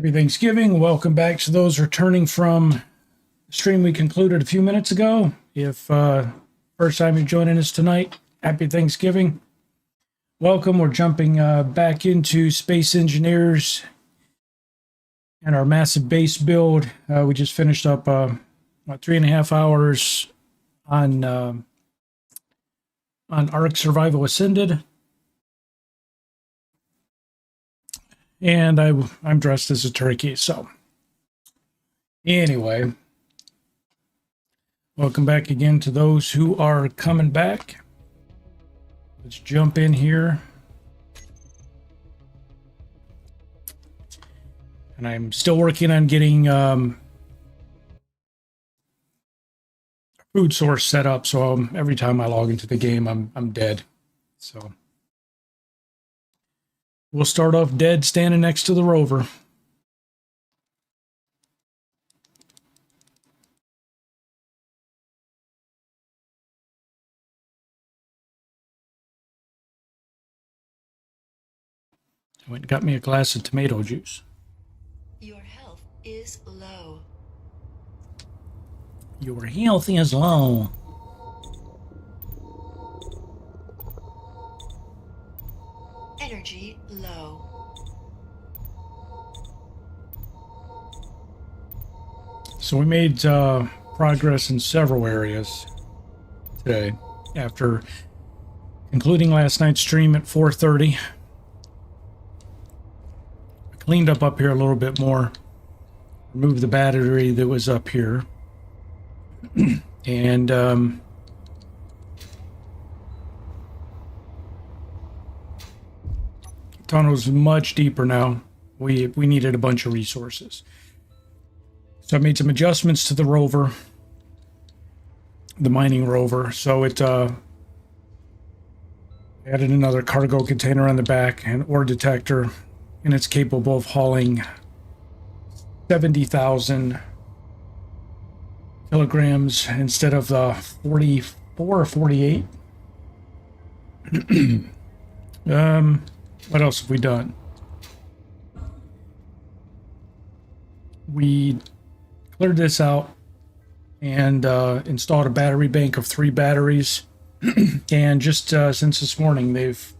Happy Thanksgiving. Welcome back to those returning from the stream we concluded a few minutes ago. If first time you're joining us tonight, happy Thanksgiving. Welcome. We're jumping back into Space Engineers and our massive base build. We just finished up about 3.5 hours on Ark Survival Ascended. And I'm dressed as a turkey. So anyway, welcome back again to those who are coming back. Let's jump in here. And I'm still working on getting a food source set up. So every time I log into the game, I'm dead. So we'll start off dead standing next to the rover. I went and got me a glass of tomato juice. Your health is low. Your health is low. Energy low. So we made progress in several areas today after concluding last night's stream at 4:30. I cleaned up here a little bit more, removed the battery that was up here, and tunnel's much deeper now. We needed a bunch of resources. So I made some adjustments to the rover, the mining rover. So it added another cargo container on the back, an ore detector, and it's capable of hauling 70,000 kilograms instead of the 44 or 48. What else have we done? We cleared this out and installed a battery bank of 3 batteries. And just since this morning, they've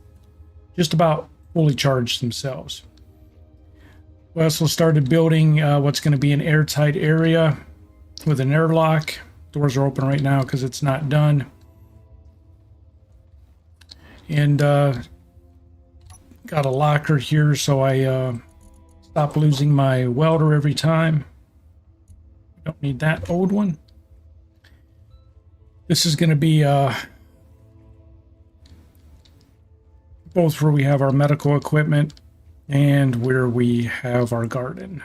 just about fully charged themselves. We also started building what's going to be an airtight area with an airlock. Doors are open right now because it's not done. And got a locker here so I stop losing my welder every time. Don't need that old one. This is going to be both where we have our medical equipment and where we have our garden.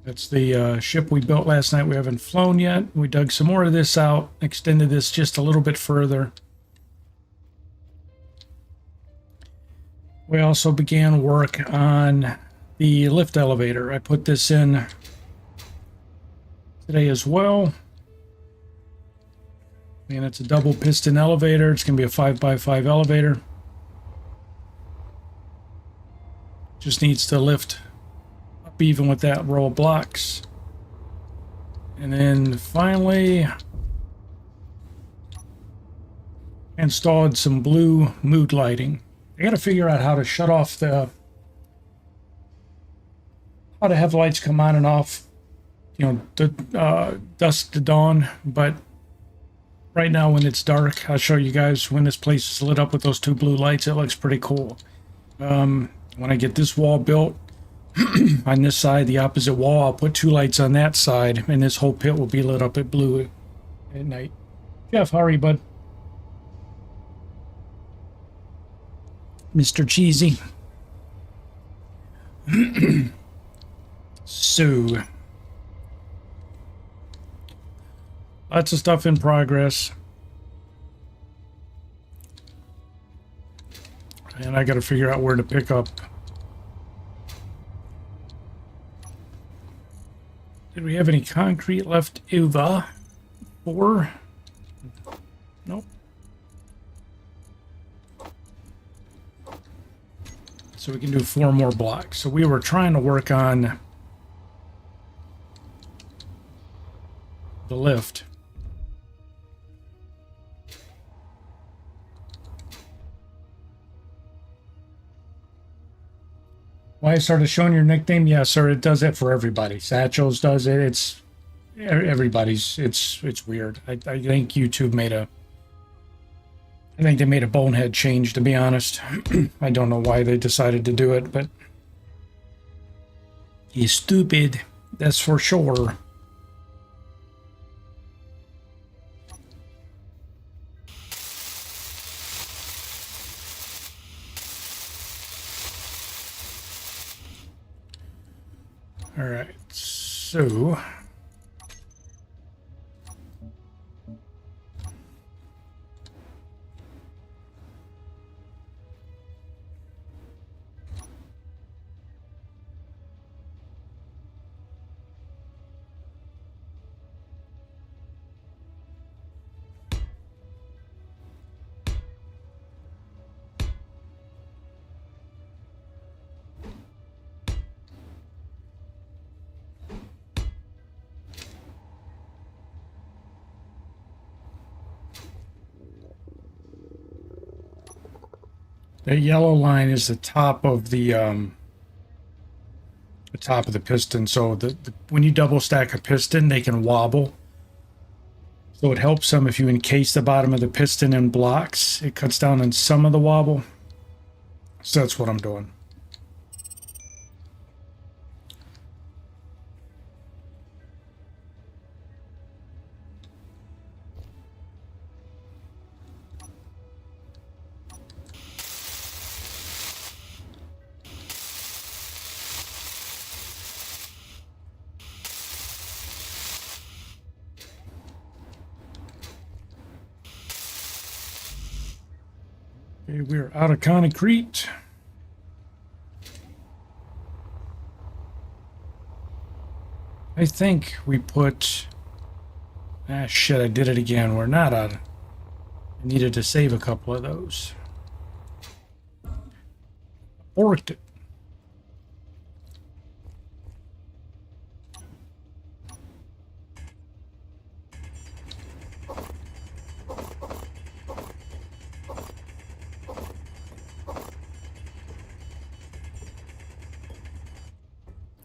That's the ship we built last night. We haven't flown yet. We dug some more of this out, extended this just a little bit further. We also began work on the lift elevator. I put this in today as well. And it's a double piston elevator. It's going to be a 5x5 elevator. Just needs to lift up even with that row of blocks. And then finally installed some blue mood lighting. I got to figure out how to shut off how to have lights come on and off, dusk to dawn. But right now when it's dark, I'll show you guys when this place is lit up with those 2 blue lights. It looks pretty cool. When I get this wall built on this side, the opposite wall, I'll put 2 lights on that side, and this whole pit will be lit up at blue at night. Jeff, how are you, bud? Mr. Cheesy. So, lots of stuff in progress. And I got to figure out where to pick up. Did we have any concrete left over? 4? Nope. So we can do 4 more blocks. So we were trying to work on the lift. Why I started showing your nickname? Yes, sir. It does it for everybody. Satchels does it. It's everybody's. It's weird. I think YouTube made a. I think they made a bonehead change. To be honest, I don't know why they decided to do it, but he's stupid. That's for sure. All right, so the yellow line is the top of the piston. So when you double stack a piston, they can wobble. So it helps some if you encase the bottom of the piston in blocks. It cuts down on some of the wobble. So that's what I'm doing. Okay, we're out of concrete. I think we put... Ah, shit, I did it again. We're not out. I needed to save a couple of those. Worked it.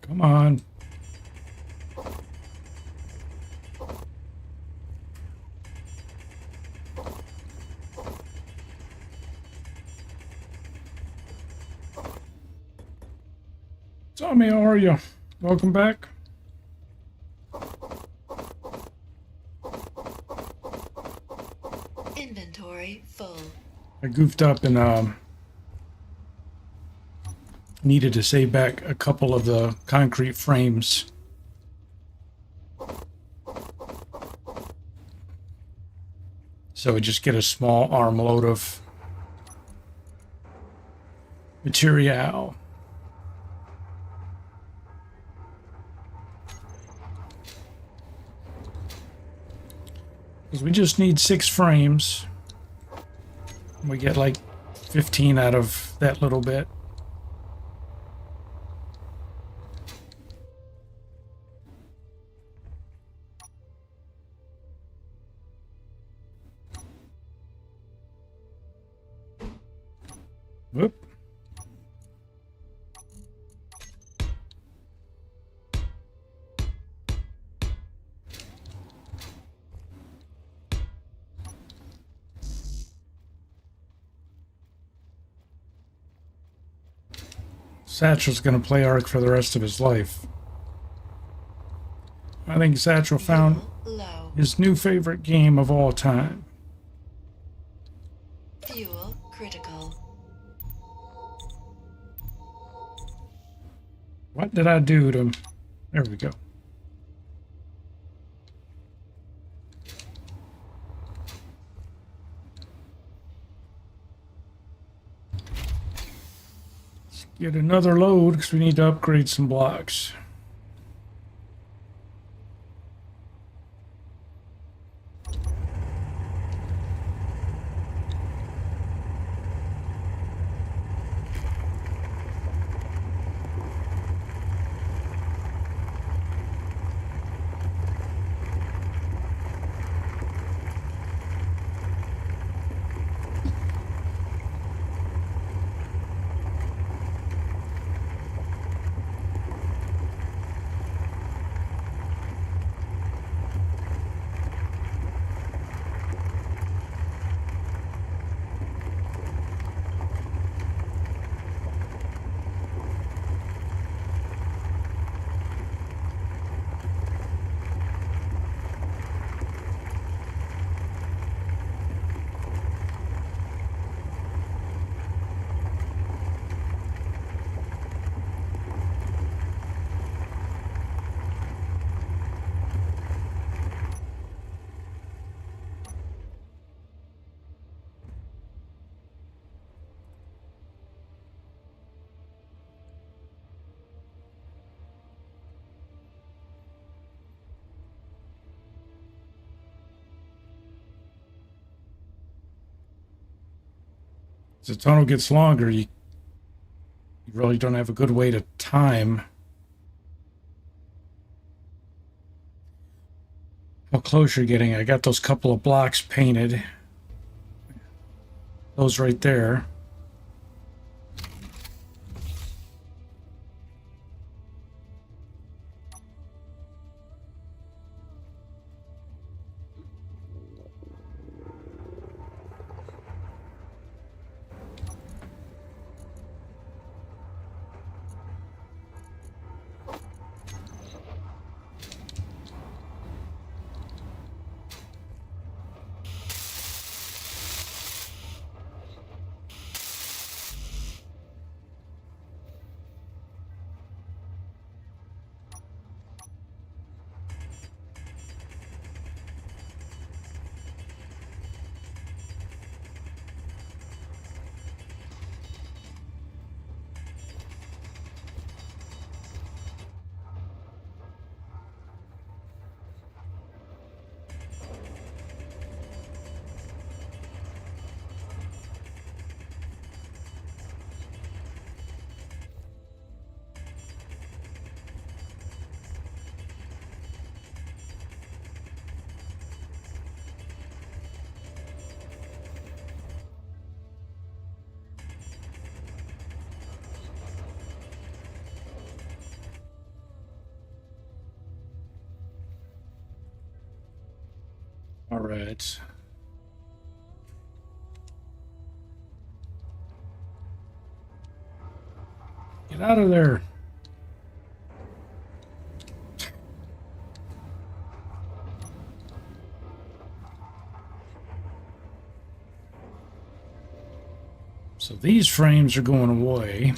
Come on. Tommy, how are you? Welcome back. Inventory full. I goofed up and needed to save back a couple of the concrete frames. So we just get a small armload of material. Because we just need 6 frames. We get like 15 out of that little bit. Whoop. Satchel's gonna play Ark for the rest of his life. I think Satchel found Low. his new favorite game of all time. Fuel critical. What did I do to him? There we go. Let's get another load because we need to upgrade some blocks. As the tunnel gets longer, you really don't have a good way to time how close you're getting. I got those couple of blocks painted. Those right there. All right. Get out of there. So these frames are going away.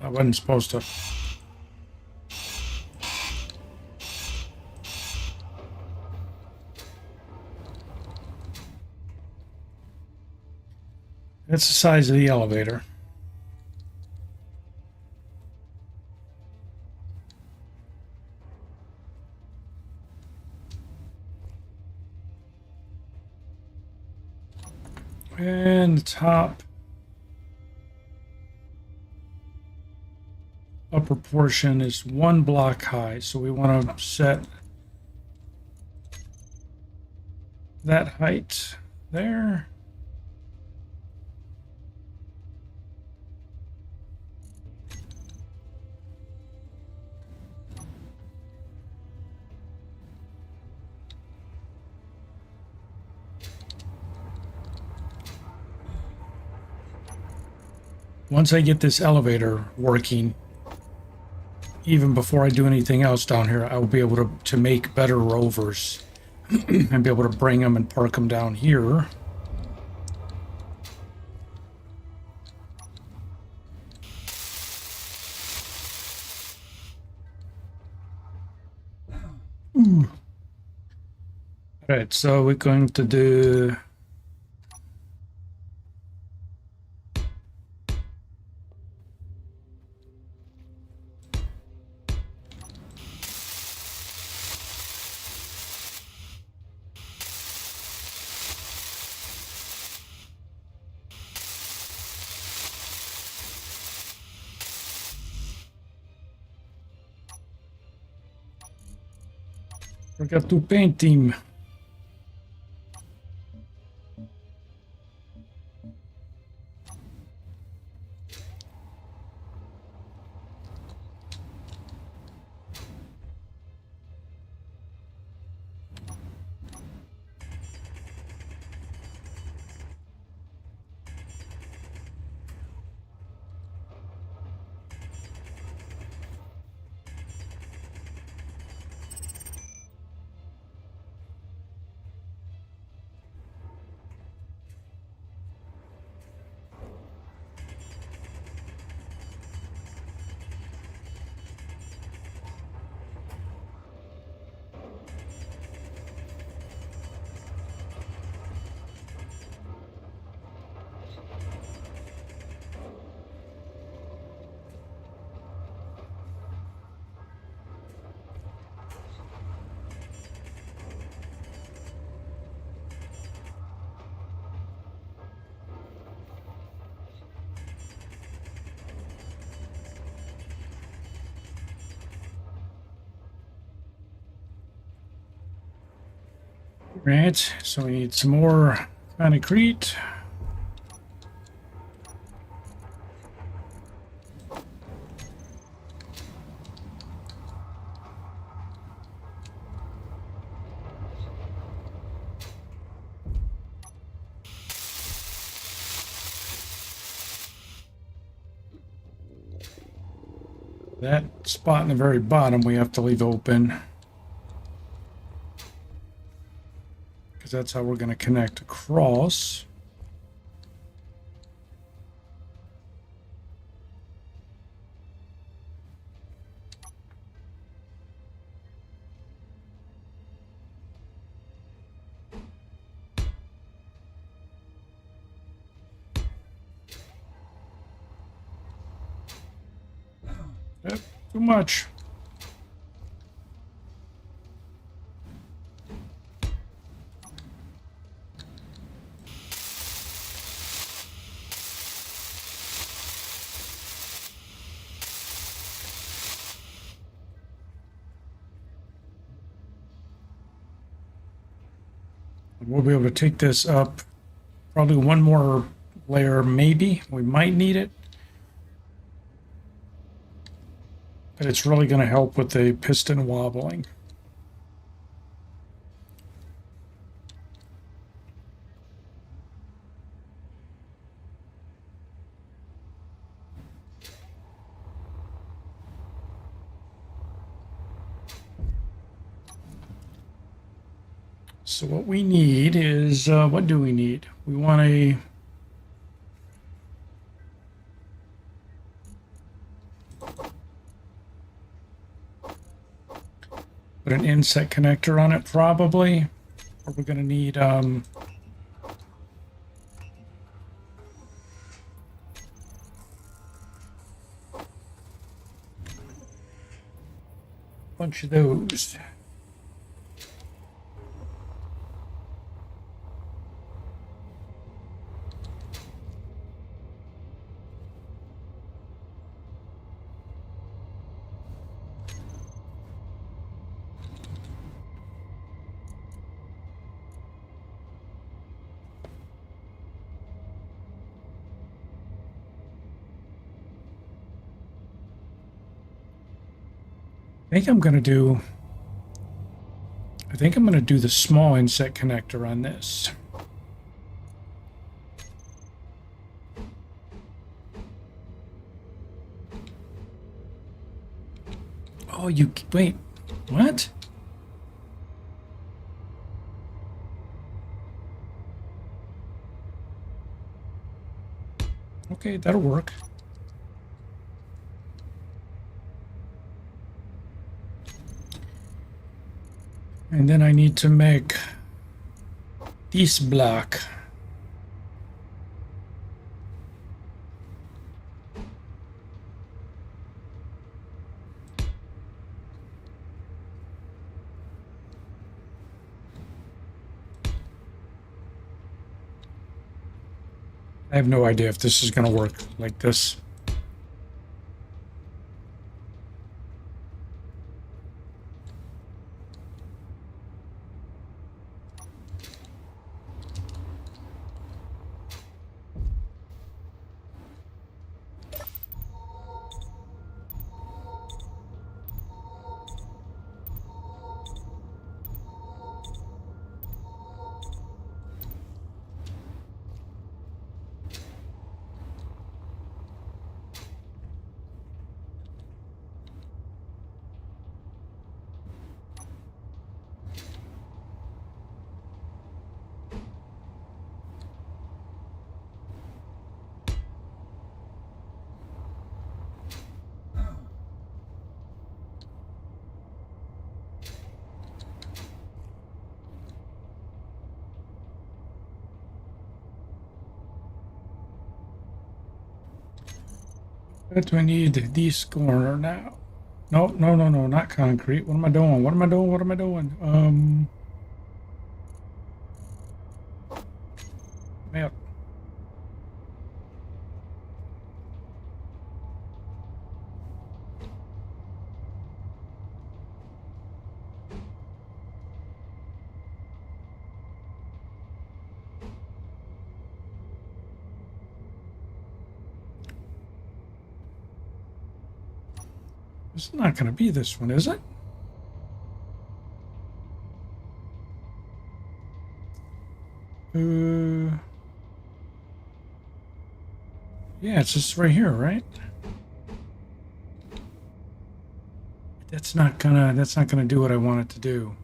I wasn't supposed to. That's the size of the elevator. And the top upper portion is 1 block high, so we want to set that height there. Once I get this elevator working, even before I do anything else down here, I will be able to make better rovers and be able to bring them and park them down here. Ooh. All right, so we're going to do forgot to paint him. Right, so we need some more concrete. That spot in the very bottom we have to leave open, because that's how we're going to connect across. Yep, too much. We'll be able to take this up probably one more layer, maybe. We might need it. But it's really going to help with the piston wobbling. So what we need is, what do we need? We want a put an inset connector on it probably. Or we're going to need bunch of those. I think I'm going to do the small inset connector on this. Oh, wait, what? Okay, that'll work. And then I need to make this block. I have no idea if this is going to work like this. But we need this corner now. No, no, no, no, not concrete. What am I doing? What am I doing? What am I doing? Yep. It's not going to be this one, is it? Yeah, it's just right here, right? That's not gonna do what I want it to do.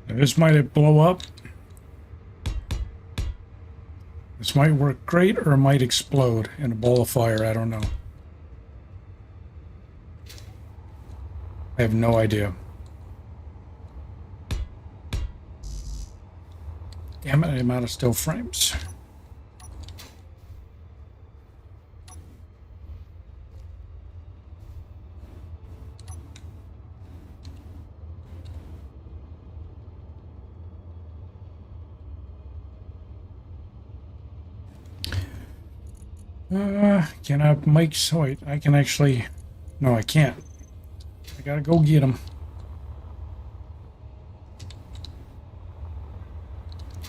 This might blow up. This might work great, or it might explode in a ball of fire. I don't know. I have no idea. Damn it, I'm out of still frames. Can I make so wait, I can actually no I can't. I gotta go get him.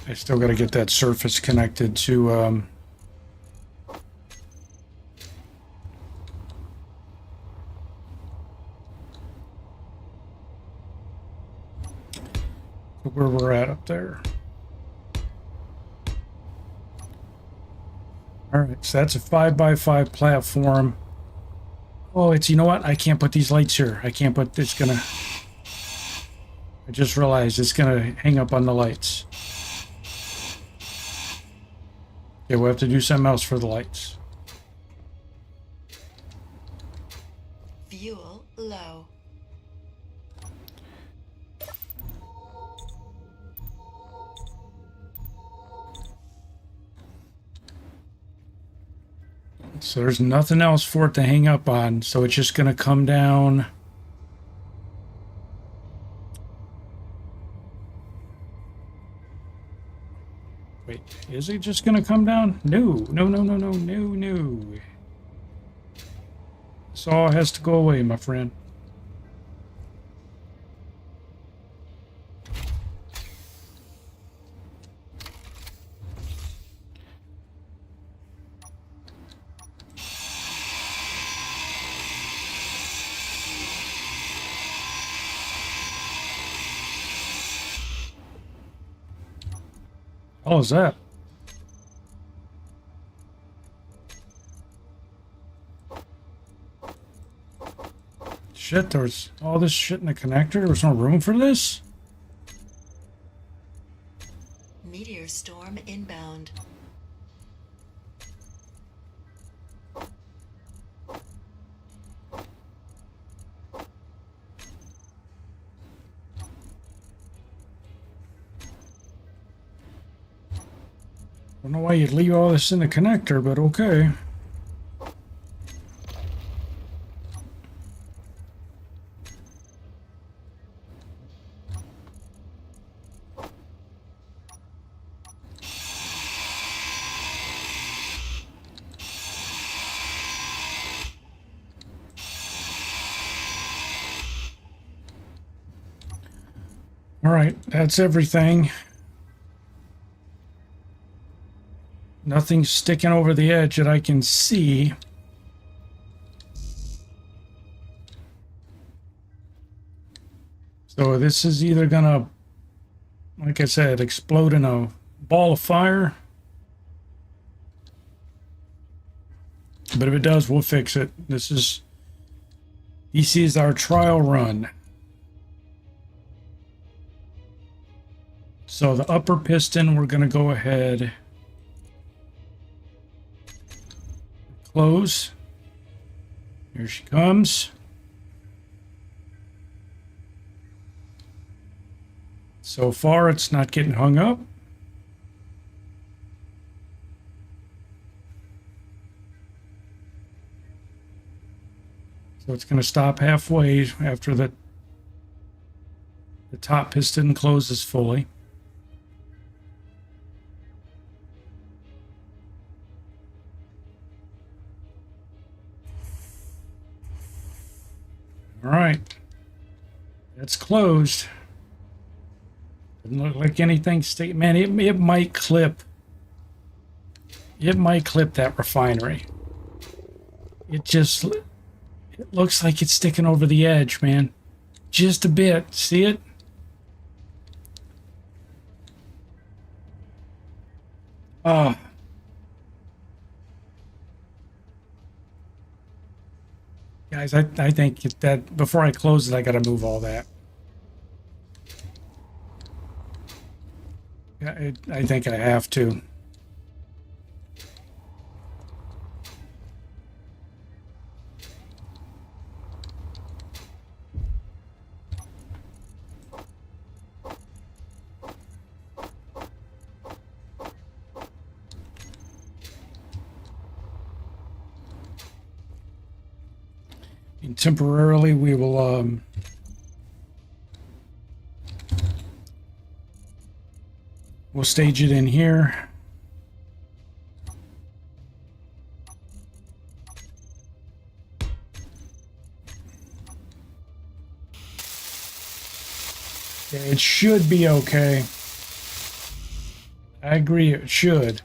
I still gotta get that surface connected to where we're at up there. All right, so that's a 5x5 platform. Oh, it's, you know what? I can't put these lights here. I can't put, it's gonna, I just realized it's gonna hang up on the lights. Okay, we'll have to do something else for the lights. Fuel low. So there's nothing else for it to hang up on, so it's just gonna come down. Wait, is it just gonna come down? No, no, no, no, no, no, no. Saw has to go away, my friend. Oh, is that? Shit, there was all this shit in the connector. There was no room for this? Meteor storm inbound. I don't know why you'd leave all this in the connector, but okay. All right, that's everything. Nothing's sticking over the edge that I can see. So this is either gonna, like I said, explode in a ball of fire. But if it does, we'll fix it. This is our trial run. So the upper piston, we're gonna go ahead, close. Here she comes. So far, it's not getting hung up. So it's going to stop halfway after the top piston closes fully. All right, that's closed. Doesn't look like anything. Man, it might clip. It might clip that refinery. It looks like it's sticking over the edge, man. Just a bit. See it? Oh. Guys, I think that before I close it, I got to move all that. I think I have to. And temporarily, we will we'll stage it in here. It should be okay. I agree, it should.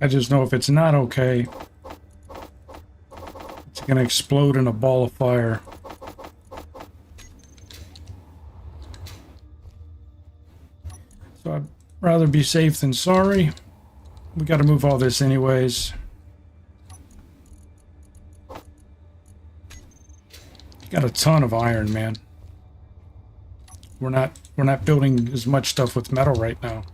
I just know if it's not okay, it's going to explode in a ball of fire. So I'd rather be safe than sorry. We got to move all this anyways. Got a ton of iron, man. We're not building as much stuff with metal right now.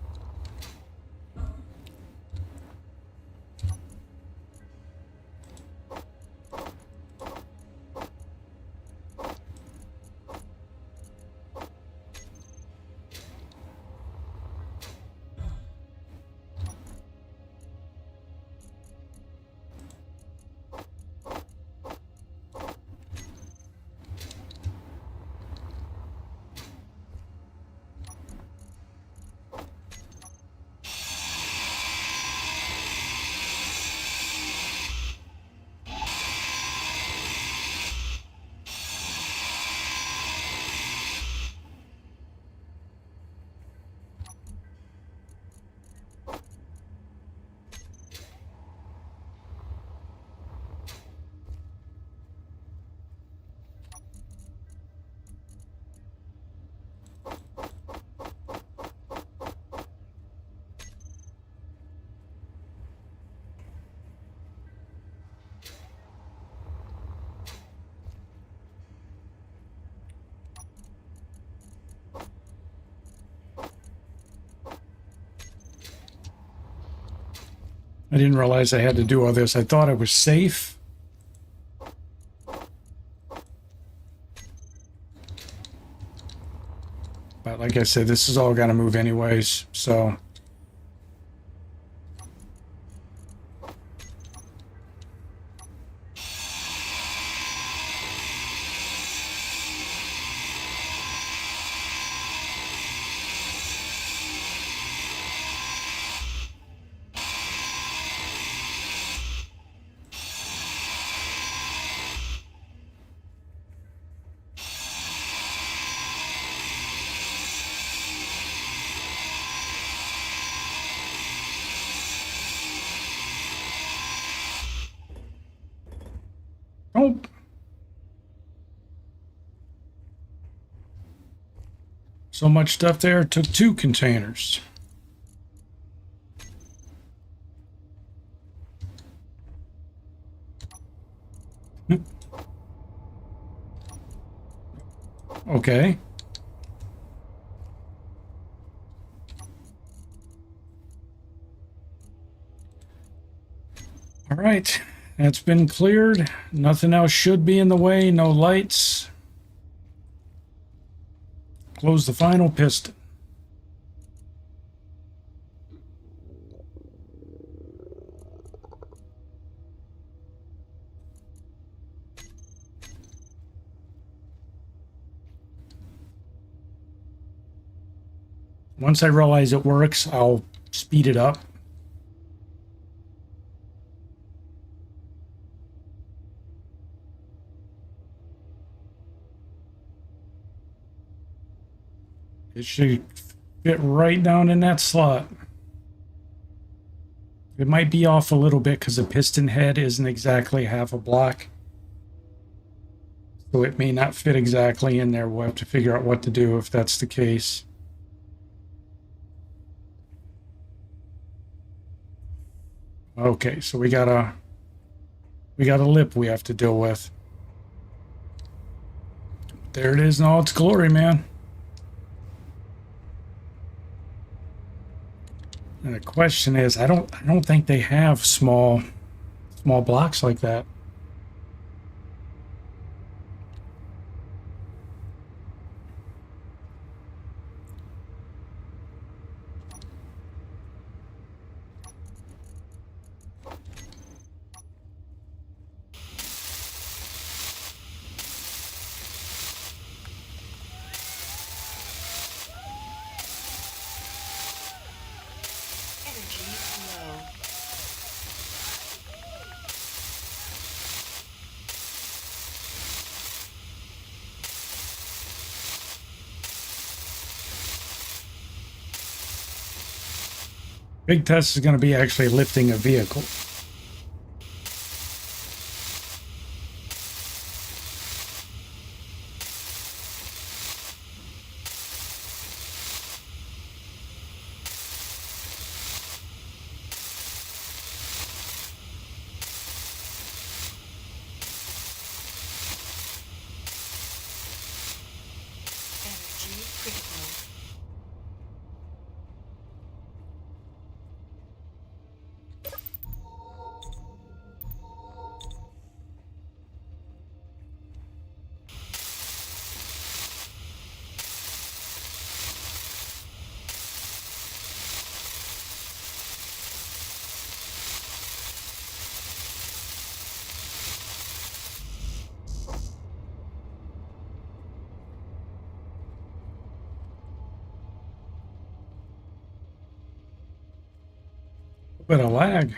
I didn't realize I had to do all this. I thought I was safe. But like I said, this is all gonna move anyways, so. Oh. So much stuff there. Took 2 containers. Okay. All right. That's been cleared. Nothing else should be in the way. No lights. Close the final piston. Once I realize it works, I'll speed it up. It should fit right down in that slot. It might be off a little bit because the piston head isn't exactly half a block. So it may not fit exactly in there. We'll have to figure out what to do if that's the case. Okay, so we got a lip we have to deal with. There it is in all its glory, man. And the question is, I don't think they have small blocks like that. Energy low. Big test is going to be actually lifting a vehicle. Energy critical. A bit of lag.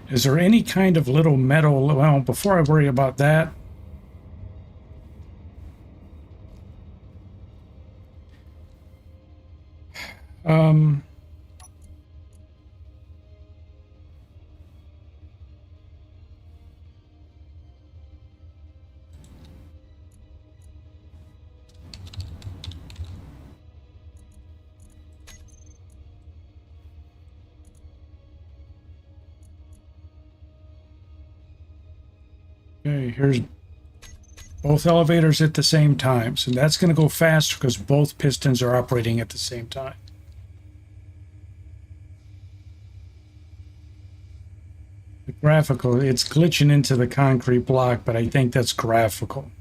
Is there any kind of little metal? Well, before I worry about that, um, okay, here's both elevators at the same time. So that's going to go faster because both pistons are operating at the same time. The graphical, it's glitching into the concrete block, but I think that's graphical.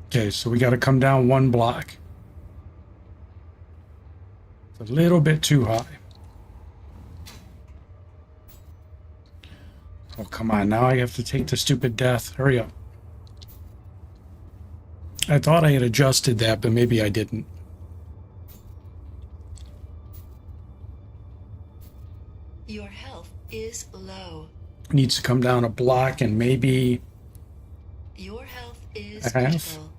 Okay, so we got to come down 1 block. A little bit too high. Oh, come on. Now I have to take the stupid death. Hurry up. I thought I had adjusted that, but maybe I didn't. Your health is low. Needs to come down a block and maybe Your health is a half. critical.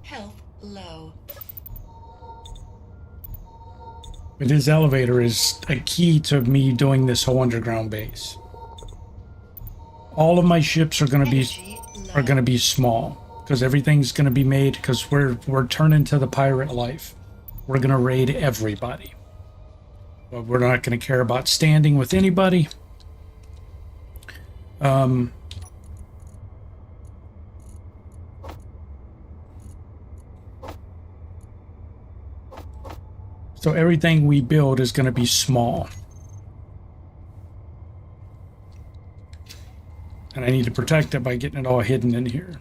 Health low. But his elevator is a key to me doing this whole underground base. All of my ships are going to be small because everything's going to be made because we're turning to the pirate life. We're going to raid everybody. But we're not going to care about standing with anybody. So everything we build is going to be small. And I need to protect it by getting it all hidden in here.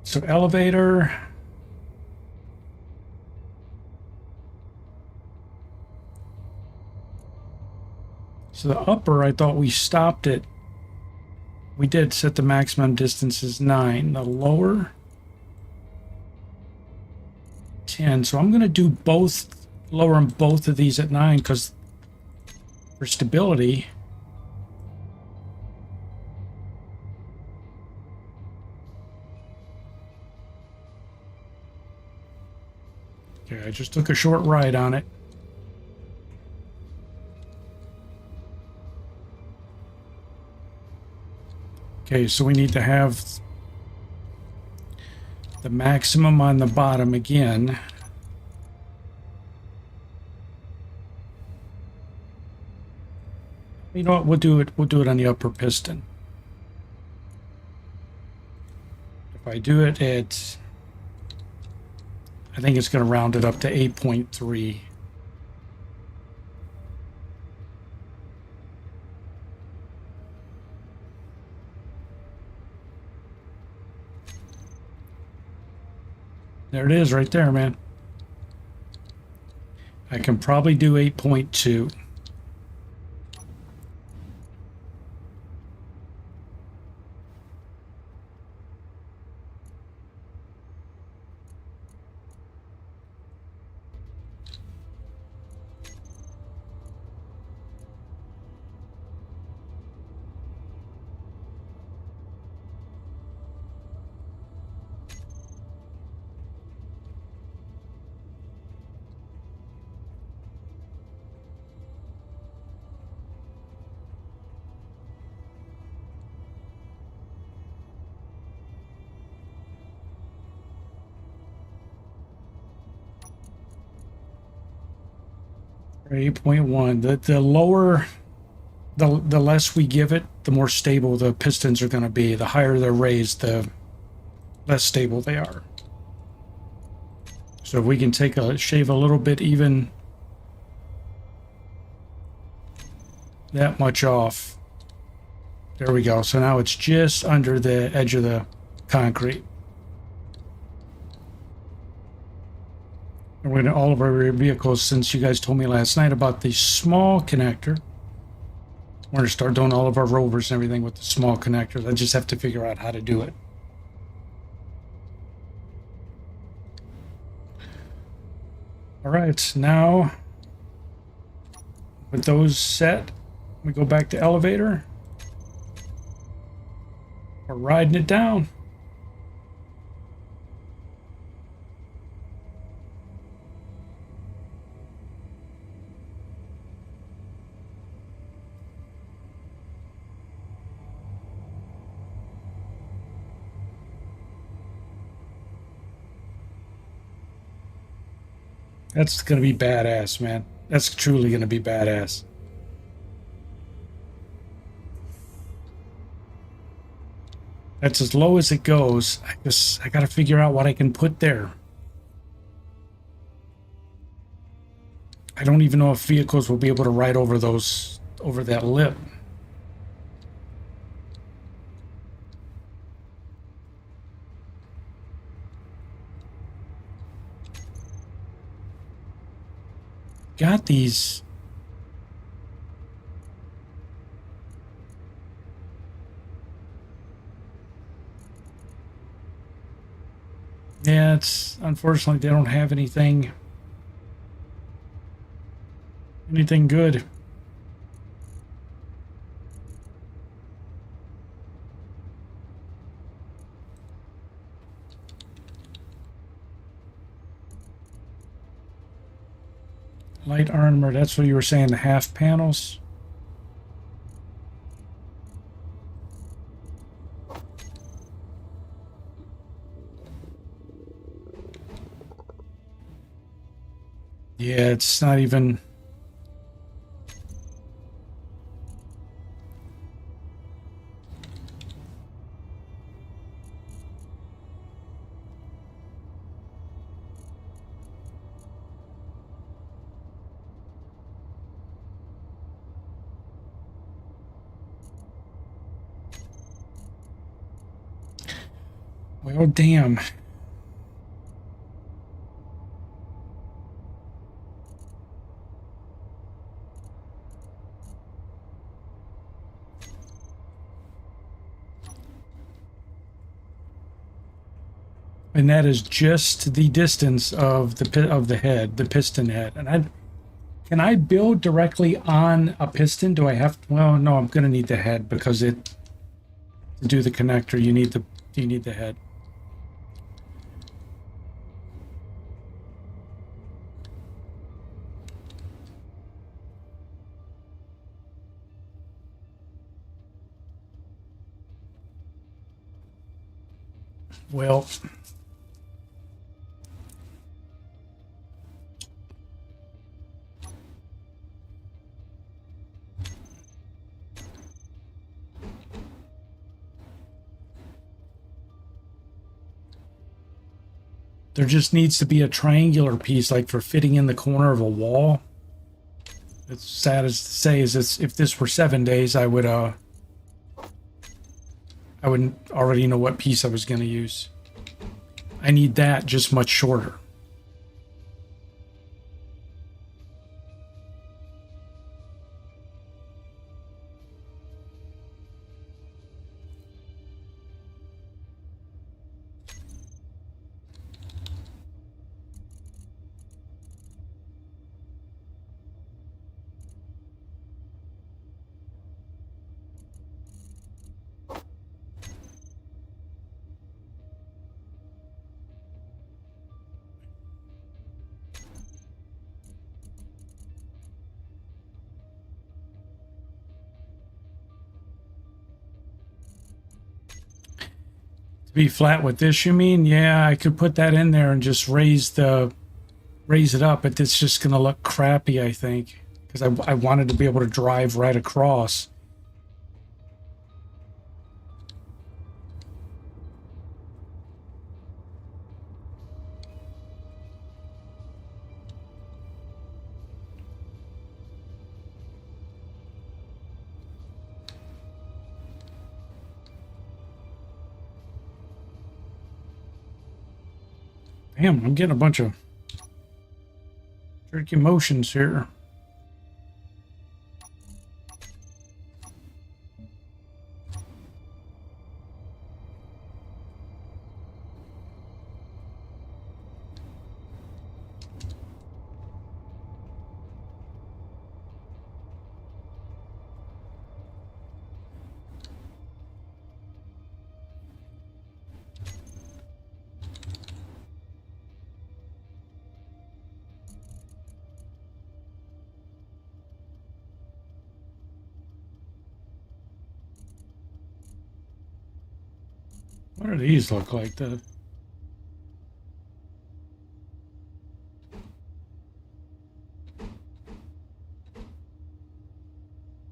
So elevator. So the upper, I thought we stopped it. We did set the maximum distance as 9. The lower, 10. So I'm going to do both, lowering both of these at 9 because for stability. Okay, I just took a short ride on it. Okay, so we need to have the maximum on the bottom again. You know what? We'll do it on the upper piston. If I do it at, I think it's going to round it up to 8.3. There it is right there, man. I can probably do 8.2. Or 8.1. The lower, the less we give it, the more stable the pistons are going to be. The higher they're raised, the less stable they are. So if we can shave a little bit, even that much off. There we go. So now it's just under the edge of the concrete. And we're going to all of our vehicles, since you guys told me last night about the small connector. We're going to start doing all of our rovers and everything with the small connectors. I just have to figure out how to do it. All right, now with those set, we go back to elevator. We're riding it down. That's going to be badass, man. That's truly going to be badass. That's as low as it goes. I got to figure out what I can put there. I don't even know if vehicles will be able to ride over that lip. got these. Yeah, it's unfortunately they don't have anything good. Light armor, that's what you were saying, the half panels. Yeah, it's not even. Well, damn. And that is just the distance of the head, the piston head. And can I build directly on a piston? Do I have to? Well, no, I'm going to need the head because to do the connector, you need the head. Well, there just needs to be a triangular piece, like for fitting in the corner of a wall. It's sad as to say, if this were 7 days, I wouldn't already know what piece I was going to use. I need that just much shorter. To be flat with this, you mean? Yeah, I could put that in there and just raise it up, but it's just going to look crappy, I think, because I wanted to be able to drive right across. Damn, I'm getting a bunch of tricky motions here. What do these look like?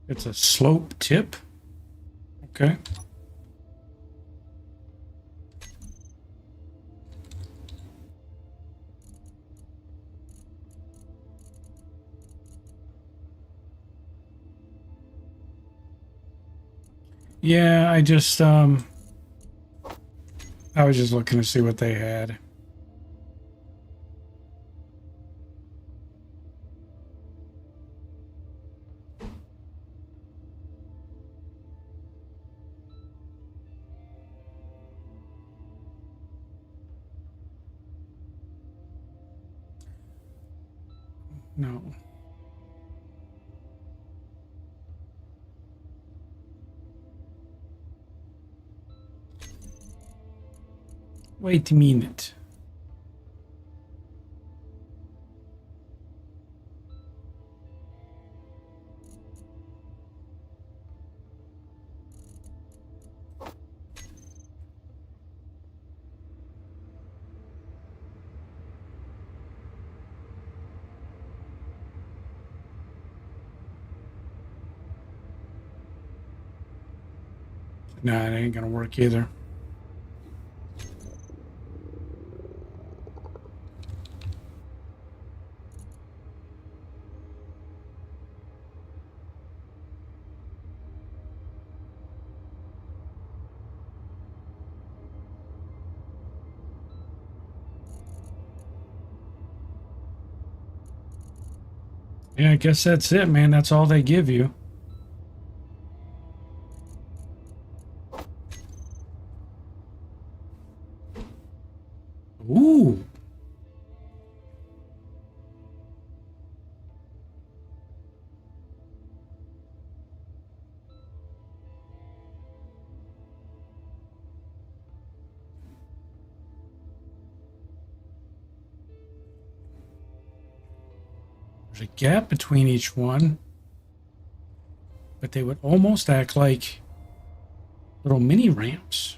It's a slope tip. Okay. Yeah, I was just looking to see what they had. No. Wait a minute. Nah, it ain't gonna work either. Yeah, I guess that's it, man. That's all they give you. Ooh. There's a gap between each one, but they would almost act like little mini ramps.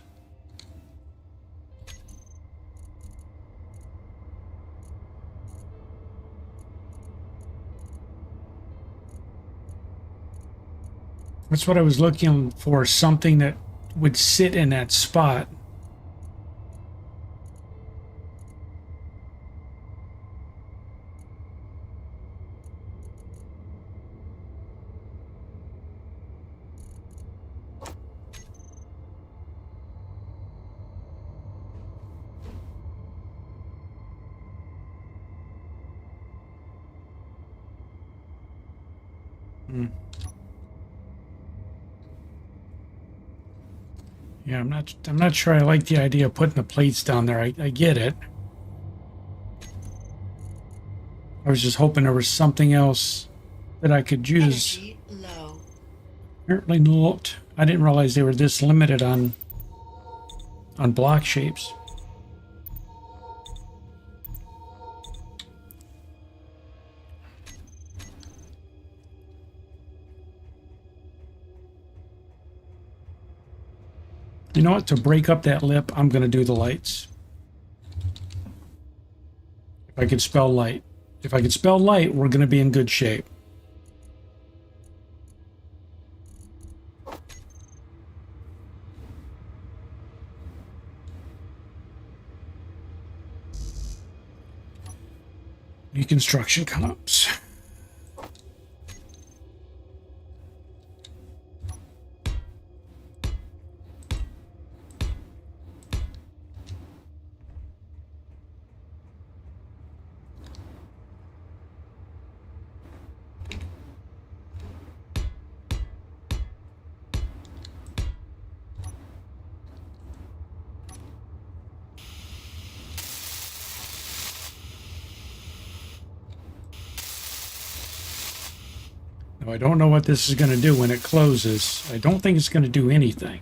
That's what I was looking for, something that would sit in that spot. Yeah, I'm not sure I like the idea of putting the plates down there. I get it. I was just hoping there was something else that I could use. Energy low. Apparently not. I didn't realize they were this limited on block shapes. You know what? To break up that lip, I'm going to do the lights. If I could spell light. If I could spell light, we're going to be in good shape. New construction comes. Now, I don't know what this is going to do when it closes. I don't think it's going to do anything.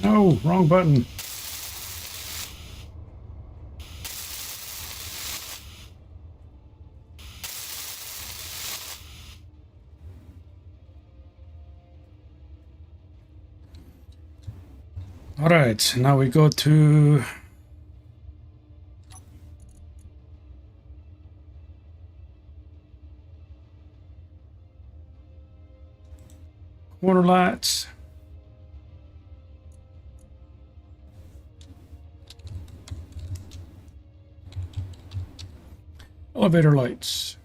No, wrong button. All right, now we go to corner lights. Elevator lights.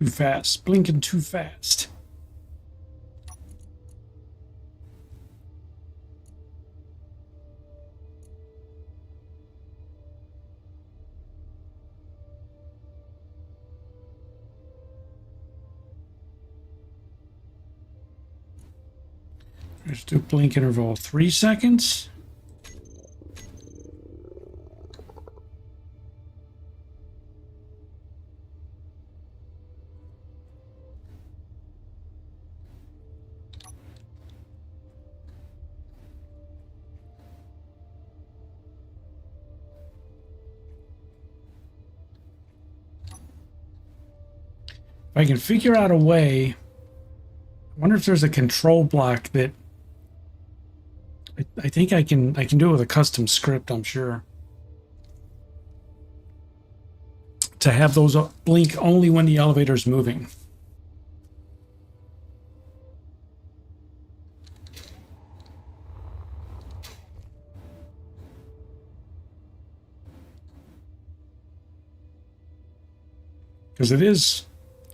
Too fast. Blinking too fast. Let's do blink interval 3 seconds. If I can figure out a way, I wonder if there's a control block that I think I can do it with a custom script, I'm sure. To have those blink only when the elevator's moving. Because it is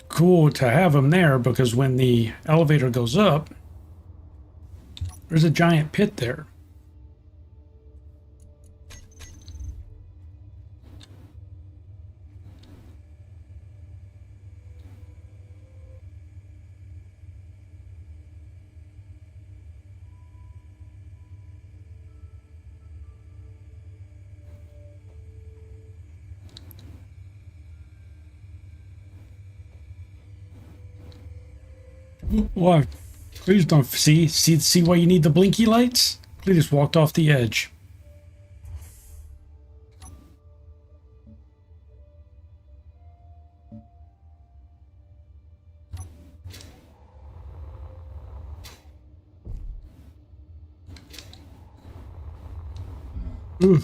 cool to have them there, because when the elevator goes up, there's a giant pit there. Well, please don't see why you need the blinky lights? They just walked off the edge. Ooh.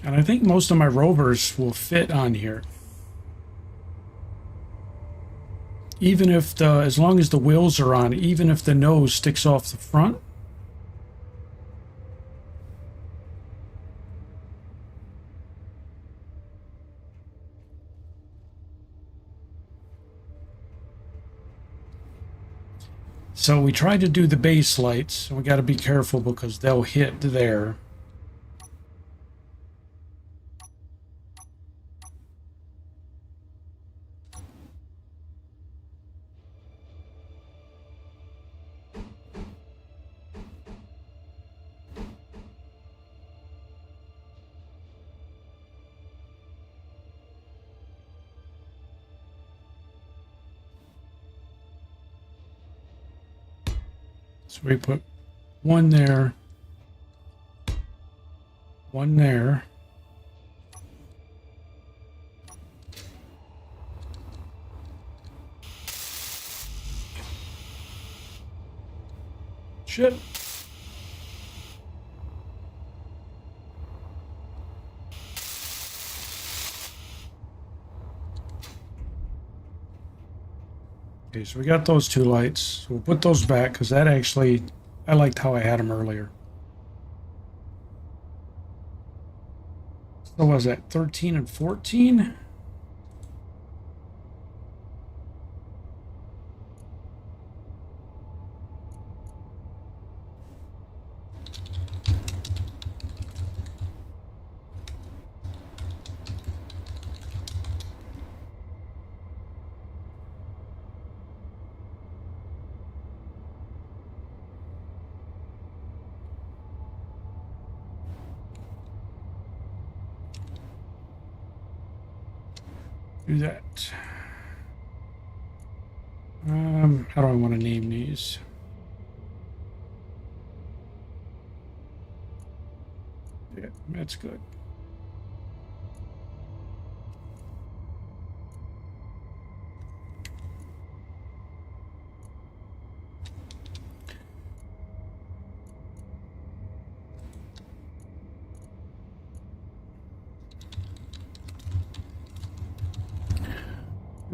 And I think most of my rovers will fit on here. Even if as long as the wheels are on, even if the nose sticks off the front. So we tried to do the base lights, and we got to be careful because they'll hit there. So we put one there, one there. Shit. Okay, so we got those two lights. So we'll put those back because that actually, I liked how I had them earlier. So what was that, 13 and 14? Do that. How do I want to name these? Yeah, that's good.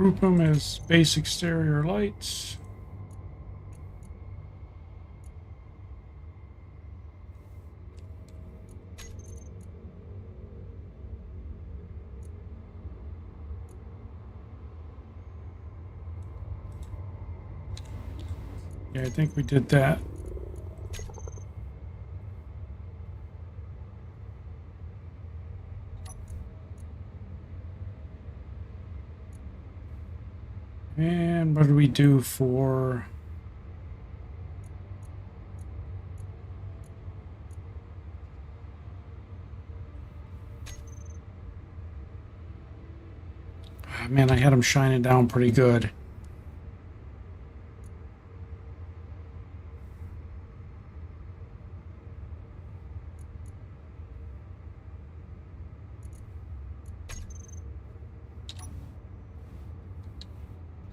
Group them as base exterior lights. Yeah, I think we did that. And what do we do for... Oh, man, I had them shining down pretty good.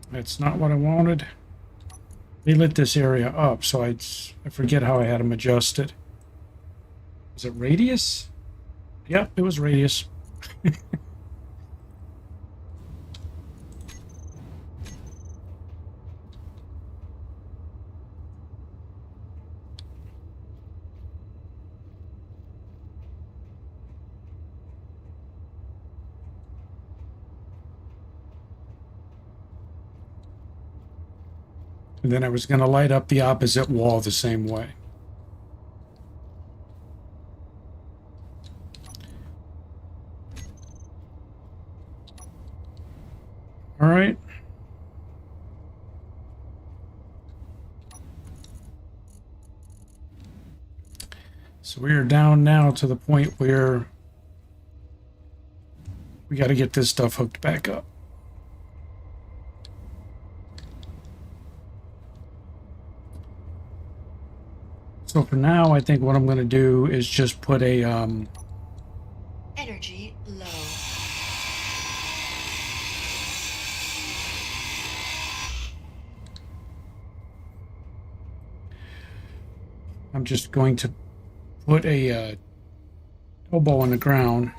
That's not what I wanted. They lit this area up, so I forget how I had them adjusted. Was it radius? Yep, it was radius. And then I was going to light up the opposite wall the same way. All right. So we are down now to the point where we got to get this stuff hooked back up. So for now, I think what I'm going to do is just put a Energy low. I'm just going to put a elbow on the ground.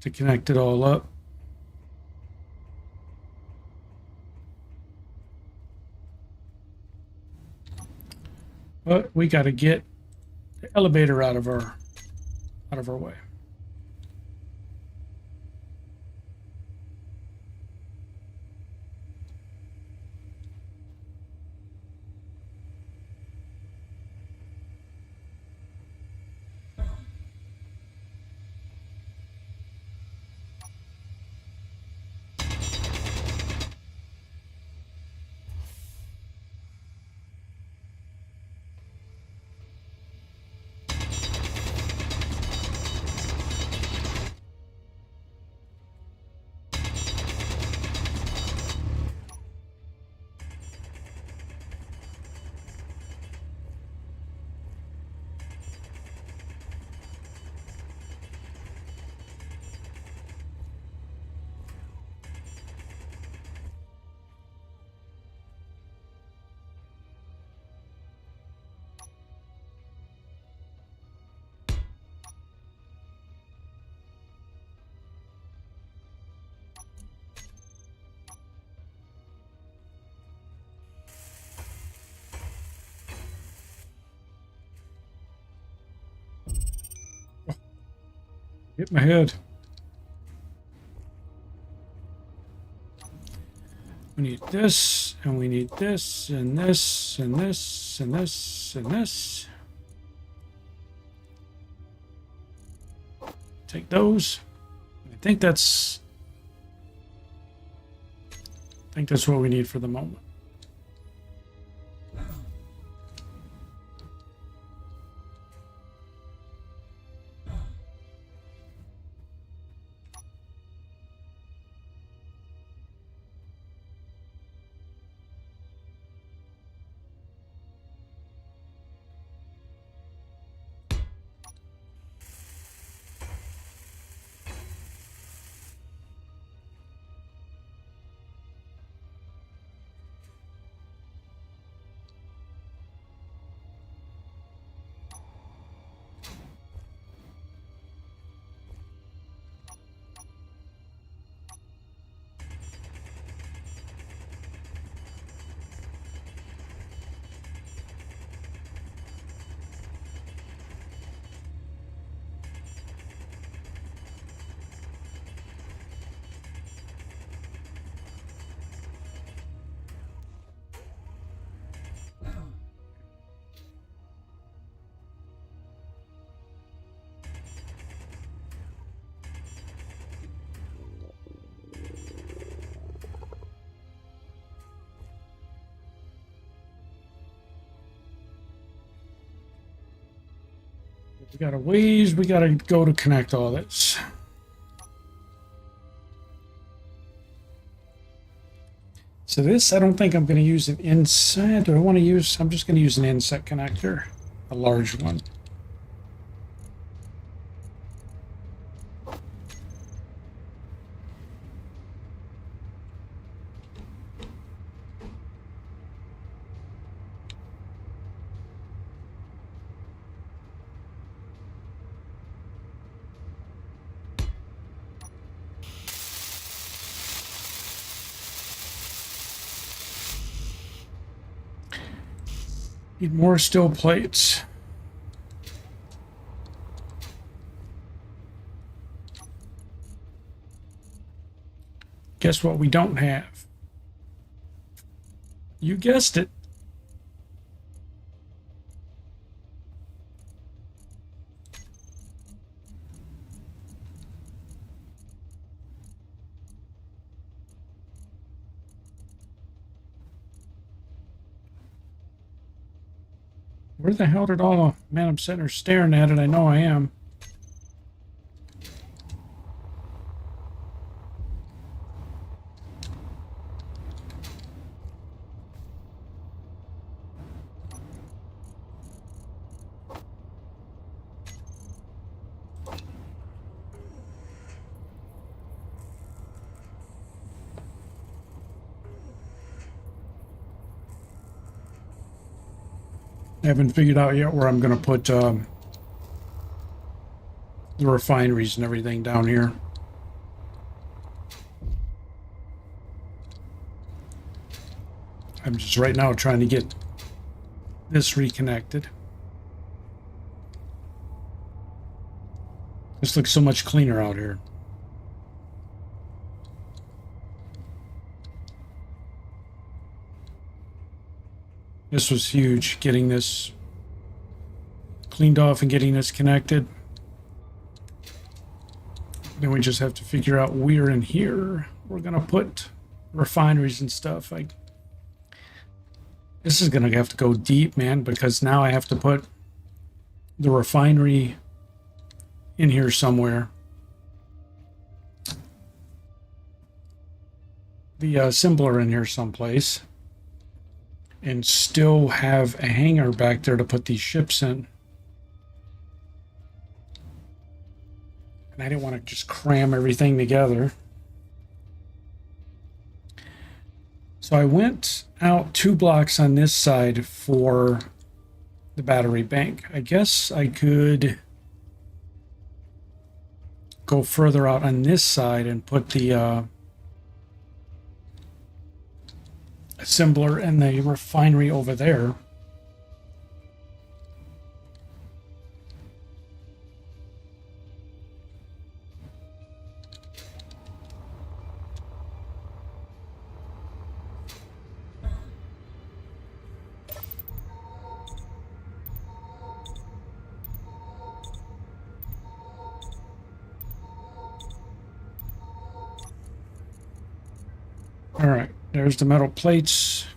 To connect it all up. But we got to get the elevator out of our way. Hit my head. We need this, and we need this, and this, and this, and this, and this. Take those. I think that's what we need for the moment. We got a ways we got to go to connect all this. So this, I don't think I'm going to use an inset. Do I want to use, I'm just going to use an inset connector, a large one. Need more steel plates. Guess what we don't have? You guessed it. Where the hell did all... Man, I'm sitting there staring at it. I know I am. I haven't figured out yet where I'm going to put the refineries and everything down here. I'm just right now trying to get this reconnected. This looks so much cleaner out here. This was huge, getting this cleaned off and getting this connected. Then we just have to figure out where in here we're going to put refineries and stuff. This is going to have to go deep, man, because now I have to put the refinery in here somewhere. The assembler in here someplace. And still have a hangar back there to put these ships in. And I didn't want to just cram everything together. So I went out 2 blocks on this side for the battery bank. I guess I could go further out on this side and put the assembler and the refinery over there. All right, there's the metal plates.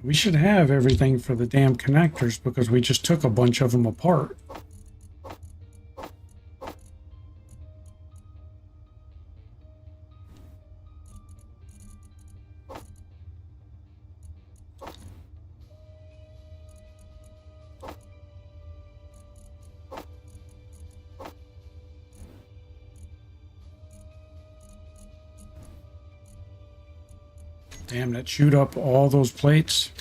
We should have everything for the damn connectors because we just took a bunch of them apart. Damn, that chewed up all those plates.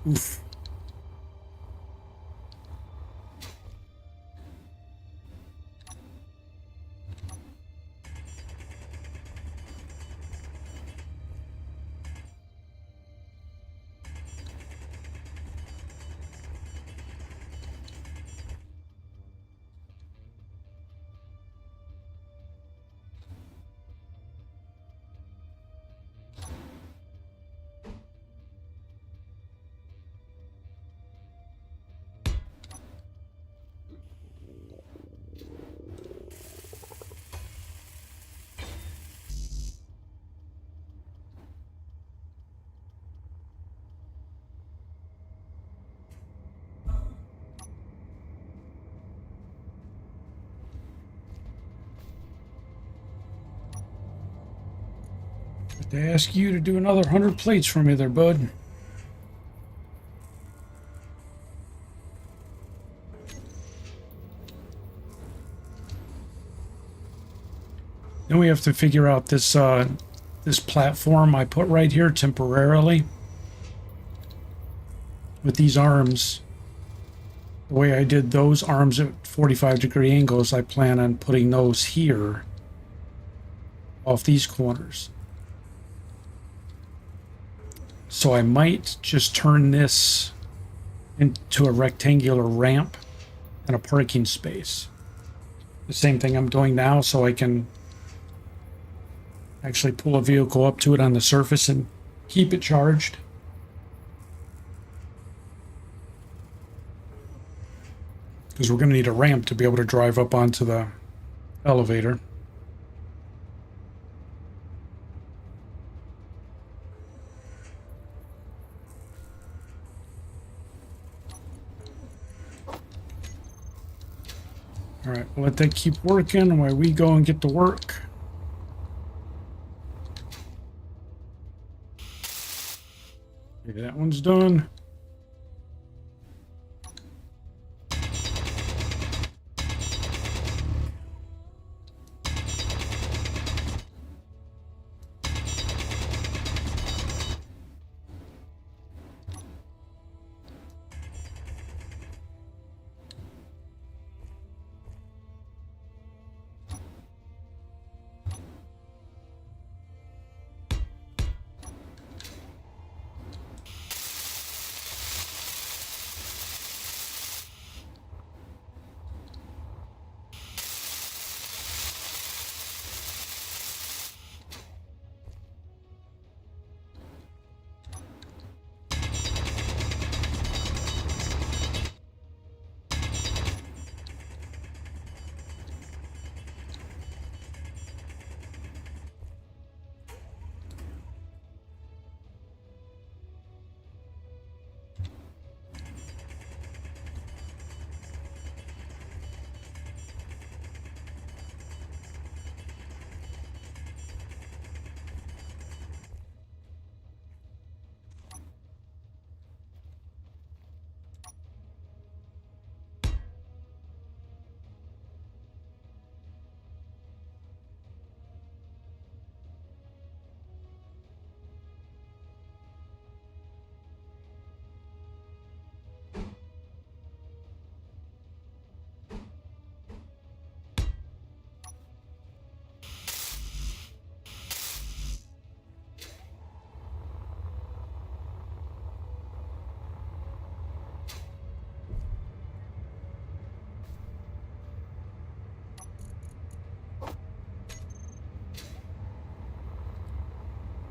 Oof. to ask you to do another 100 plates for me there, bud. Then we have to figure out this this platform I put right here temporarily with these arms. The way I did those arms at 45-degree angles, I plan on putting those here off these corners. So I might just turn this into a rectangular ramp and a parking space. The same thing I'm doing now, so I can actually pull a vehicle up to it on the surface and keep it charged. Because we're going to need a ramp to be able to drive up onto the elevator. All right, we'll let that keep working while we go and get to work. Okay, that one's done.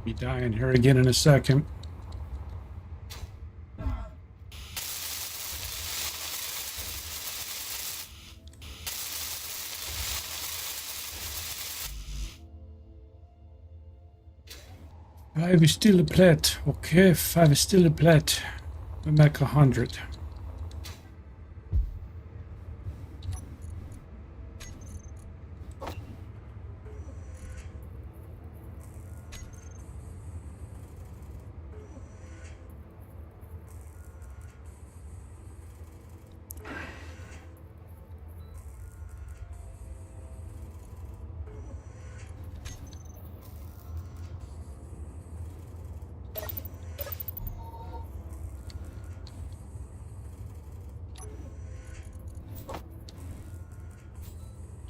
Be dying here again in a second. Five is still a plate. Okay, 5 is still a plate. We make 100.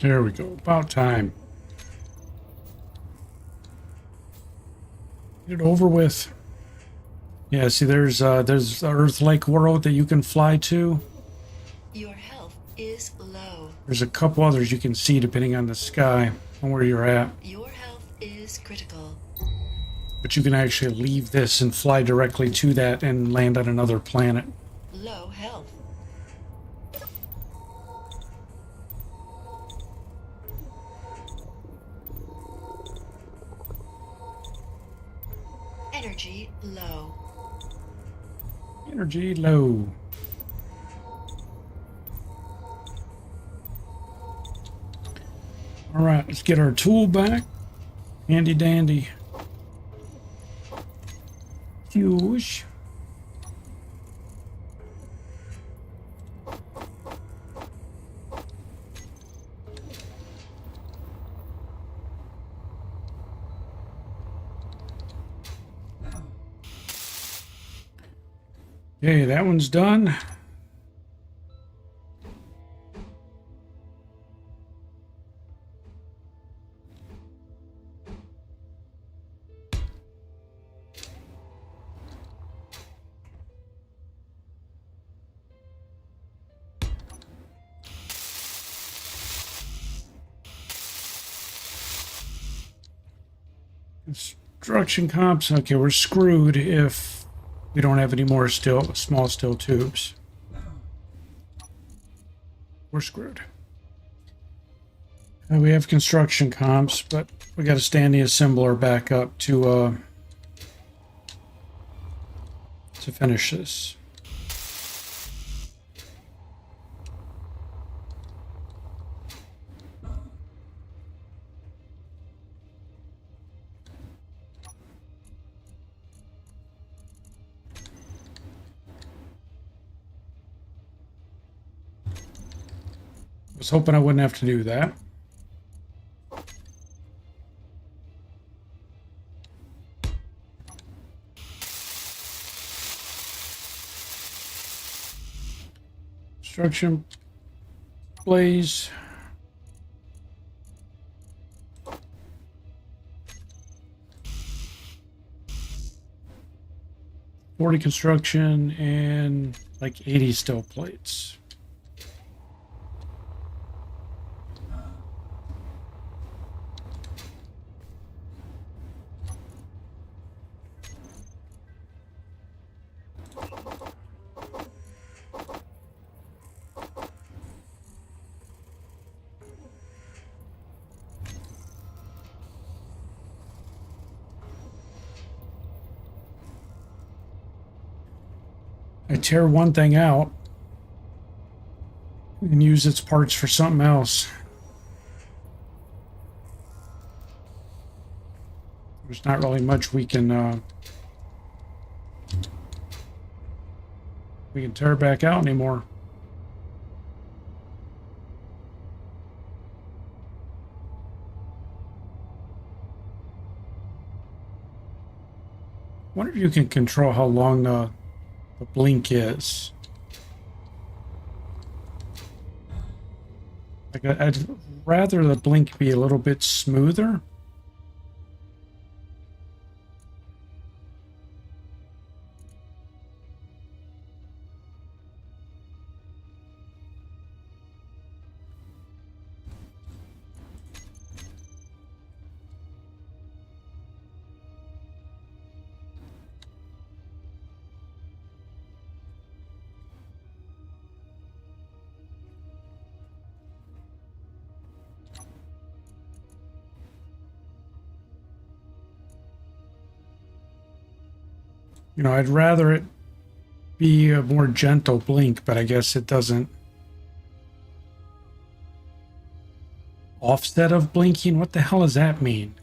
There we go. About time. Get it over with. Yeah, see, there's the Earth Lake world that you can fly to. Your health is low. There's a couple others you can see depending on the sky and where you're at. Your health is critical. But you can actually leave this and fly directly to that and land on another planet. Low health. Energy low. Energy low. All right, let's get our tool back. Handy dandy. those. Okay, that one's done. Construction comps. Okay, we're screwed if we don't have any more small steel tubes. We're screwed. We have construction comps, but we got to stand the assembler back up to finish this. Was hoping I wouldn't have to do that. Construction blaze. $40 construction and like 80 steel plates. I tear one thing out and use its parts for something else. There's not really much we can tear back out anymore. Wonder if you can control how long the blink is. Like I'd rather the blink be a little bit smoother. You know, I'd rather it be a more gentle blink, but I guess it doesn't. Offset of blinking? What the hell does that mean?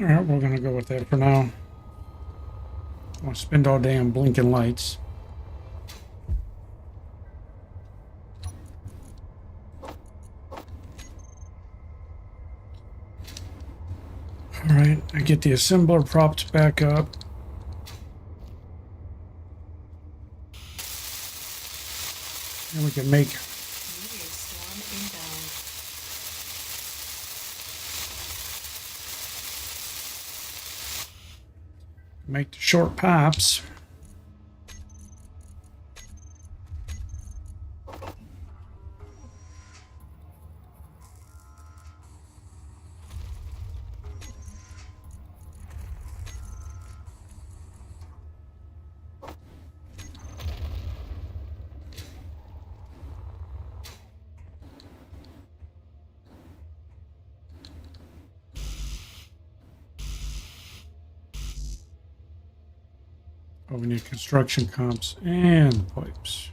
All right, we're gonna go with that for now. I want to spend all day on blinking lights. All right, I get the assembler propped back up. And we can make Meteor storm inbound. the short pops. Oh, we need construction comps and pipes.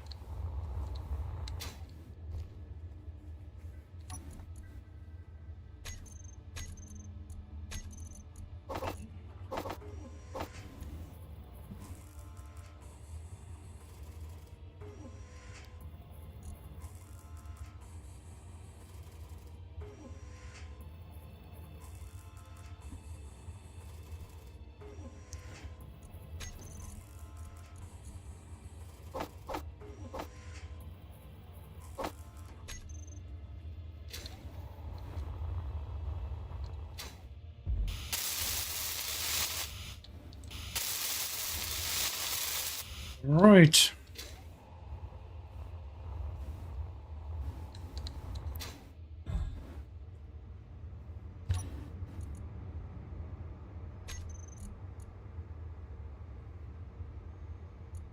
Right.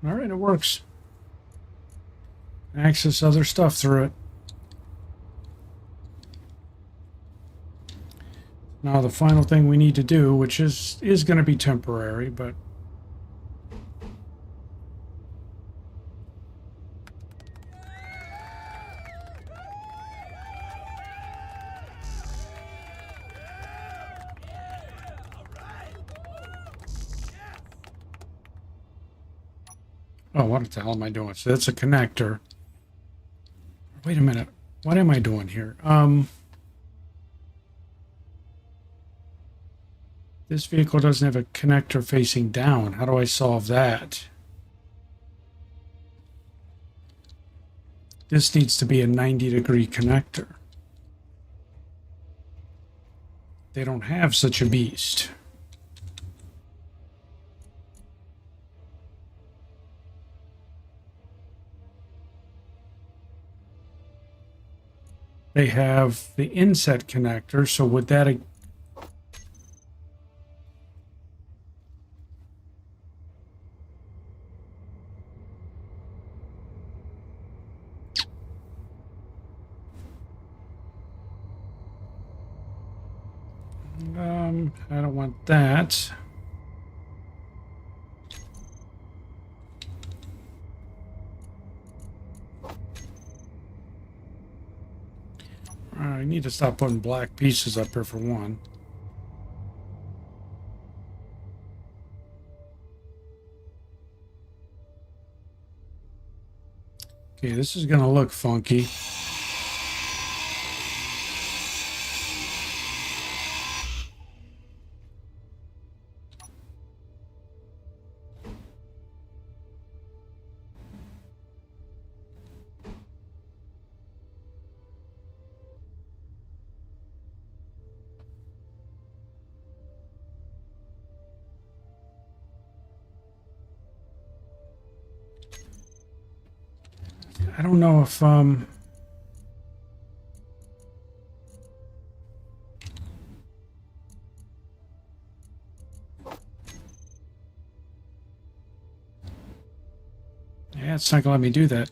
All right, it works. Access other stuff through it. Now the final thing we need to do, which is going to be temporary, but oh, what the hell am I doing? So that's a connector. Wait a minute. What am I doing here? This vehicle doesn't have a connector facing down. How do I solve that? This needs to be a 90-degree connector. They don't have such a beast. They have the inset connector, so would that... I don't want that. I need to stop putting black pieces up here for one. Okay, this is going to look funky. I don't know if yeah, it's not gonna let me do that.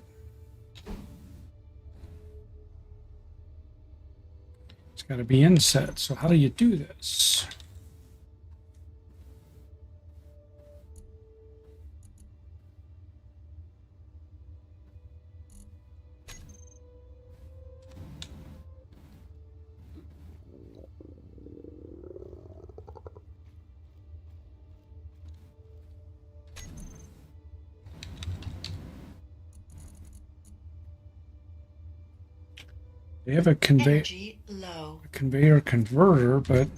It's got to be inset. So how do you do this? They have a Energy low. conveyor converter, but